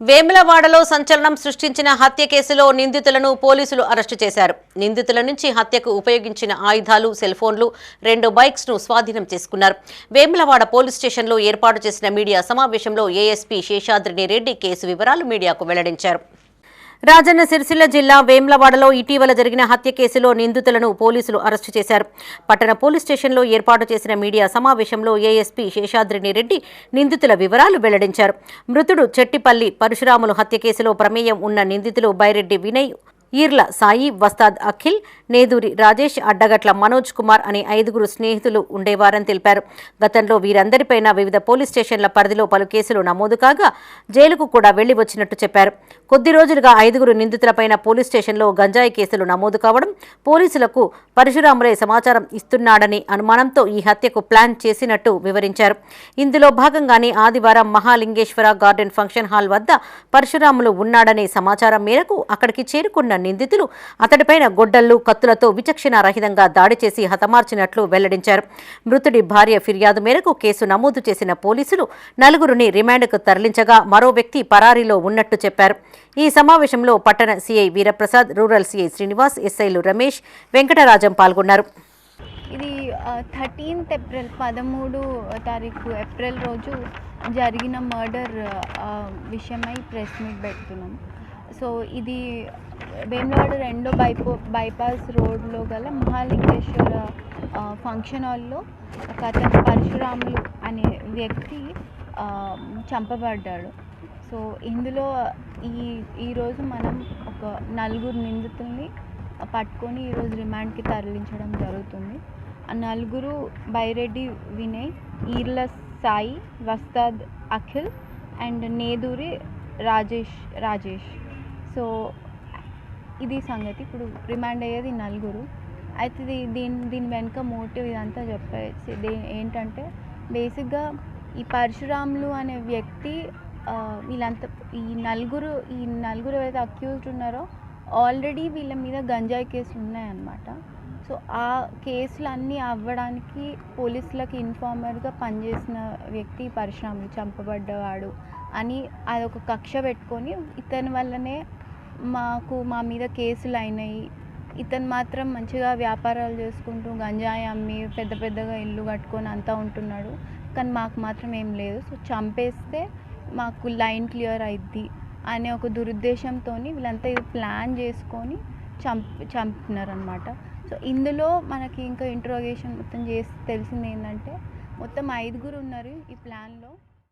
వేములవాడలో సంచలనం సృష్టించిన హత్య కేసులో నిందితులను పోలీసులు అరెస్టు చేశారు. నిందితుల నుంచి హత్యకు ఉపయోగించిన ఆయుధాలు, సెల్ ఫోన్లు, 2 బైక్స్ ను స్వాధీనం చేసుకున్నారు. వేములవాడ పోలీస్ స్టేషన్లో ఏర్పాటు చేసిన మీడియా సమావేశంలో ఏఎస్పీ శేషాద్రి రెడ్డి కేసు వివరాలు మీడియాకు వెల్లడించారు. రాజన్న సిరిసిల్ల జిల్లా వేములవాడలో ఇటీవల జరిగిన హత్య కేసులో నిందితులను పోలీసులు అరెస్టు చేశారు. పట్టణ పోలీస్ స్టేషన్లో ఏర్పాటు చేసిన మీడియా సమావేశంలో ఏఎస్పీ శేషాద్రి రెడ్డి నిందితుల వివరాలు వెల్లడించారు. మృతుడు చెట్టిపల్లి పరశురాములు హత్య కేసులో ప్రమేయం ఉన్న నిందితులు బైరెడ్డి వినయ్, ఈర్ల సాయి, వస్తాద్ అఖిల్, నేదూరి రాజేష్, అడ్డగట్ల మనోజ్ కుమార్ అనే 5 స్నేహితులు ఉండేవారని తెలిపారు. గతంలో వీరందరిపైన వివిధ పోలీస్ స్టేషన్ల పరిధిలో పలు కేసులు నమోదు కాగా జైలుకు కూడా వెళ్లి వచ్చినట్టు చెప్పారు. కొద్ది రోజులుగా 5 నిందితులపైన పోలీస్ స్టేషన్లో గంజాయి కేసులు నమోదు కావడం, పోలీసులకు పరశురాములే సమాచారం ఇస్తున్నాడని అనుమానంతో ఈ హత్యకు ప్లాన్ చేసినట్టు వివరించారు. ఇందులో భాగంగానే ఆదివారం మహాలింగేశ్వర గార్డెన్ ఫంక్షన్ హాల్ వద్ద పరశురాములు ఉన్నాడనే సమాచారం మేరకు అక్కడికి చేరుకున్న నిందితులు అతడిపైన గొడ్డళ్లు, కత్తులతో విచక్షణారహితంగా దాడి చేసి హతమార్చినట్లు వెల్లడించారు. మృతుడి భార్య ఫిర్యాదు మేరకు కేసు నమోదు చేసిన పోలీసులు 4 రిమాండ్కు తరలించగా మరో వ్యక్తి పరారీలో ఉన్నట్టు చెప్పారు. ఈ సమావేశంలో పట్టణ CI Veeraprasad, rural CI Srinivas, ఎస్ఐలు రమేష్, వెంకటరాజం పాల్గొన్నారు. ఇది 13th ఏప్రిల్ 13 తారీఖు ఏప్రిల్ రోజు జరిగిన మర్డర్ విషయమై ప్రెస్ మీట్ పెడుతున్నాం. సో ఇది వేములవాడ 2 బైపాస్ రోడ్లో గల మహాలింగేశ్వర ఫంక్షన్ హాల్లో ఒక అతను పరశురాములు అనే వ్యక్తి చంపబడ్డాడు. సో ఇందులో ఈరోజు మనం ఒక 4 నిందితుల్ని పట్టుకొని ఈరోజు రిమాండ్కి తరలించడం జరుగుతుంది. ఆ 4 బైరెడ్డి వినయ్, ఈర్ల సాయి, వస్తాద్ అఖిల్ అండ్ నేదూరి రాజేష్. సో ఇది సంగతి. ఇప్పుడు రిమాండ్ అయ్యేది 4. అయితే దీని వెనుక మోటివ్ ఇదంతా చెప్పేసి ఏంటంటే బేసిక్గా ఈ పరశురాములు అనే వ్యక్తి వీళ్ళంతా ఈ నలుగురు ఏవైతే అక్యూజ్డ్ ఉన్నారో ఆల్రెడీ వీళ్ళ మీద గంజాయి కేసులు ఉన్నాయన్నమాట. సో ఆ కేసులన్నీ అవ్వడానికి పోలీసులకు ఇన్ఫార్మర్గా పనిచేసిన వ్యక్తి పరశురాములు చంపబడ్డవాడు అని అదొక కక్ష పెట్టుకొని ఇతని వల్లనే మా మీద కేసులు అయినాయి, ఇతను మాత్రం మంచిగా వ్యాపారాలు చేసుకుంటూ గంజాయి అమ్మి పెద్దగా ఇల్లు కట్టుకొని అంతా ఉంటున్నాడు, కానీ మాకు మాత్రం ఏం లేదు, సో చంపేస్తే మాకు లైన్ క్లియర్ అయిద్ది అనే ఒక దురుద్దేశంతో వీళ్ళంతా ఇది ప్లాన్ చేసుకొని చంపుతున్నారనమాట. సో ఇందులో మనకి ఇంకా ఇంట్రోగేషన్ మొత్తం చేసి తెలిసింది ఏంటంటే మొత్తం 5 ఉన్నారు ఈ ప్లాన్లో.